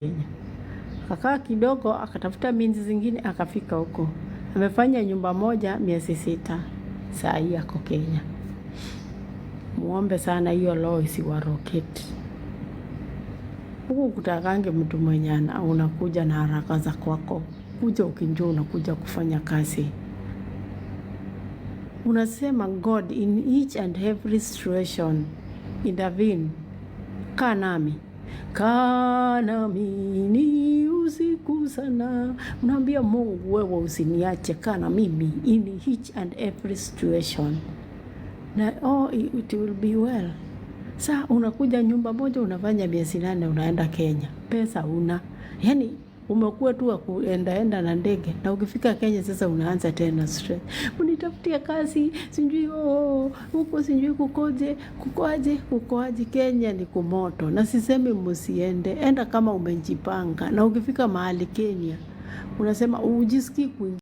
Kenya. Kakaa kidogo, akatafuta minzi zingine, akafika huko. Amefanya nyumba moja miezi 6. Saa hii ako Kenya. Muombe sana hiyo law isiwaroketi. Huku kutakange mtu mwenye unakuja na haraka za kwako. Kuja ukinjua unakuja kufanya kazi. Unasema God in each and every situation intervene. Kaa nami. Kaa nami ni usiku sana. Unaambia Mungu, wewe usiniache, kaa na mimi in each and every situation. Na it will be well. Saa unakuja nyumba moja unafanya miezi 8 unaenda Kenya. Pesa una. Yaani umekuwa tu wa kuenda na ndege, na ukifika Kenya sasa unaanza tena stress. Unitafutia kazi, sijui huko sijui kukoaje. Kenya ni kumoto. Na sisemi msiende, enda kama umejipanga. Na ukifika mahali Kenya unasema ujisikii kuingia.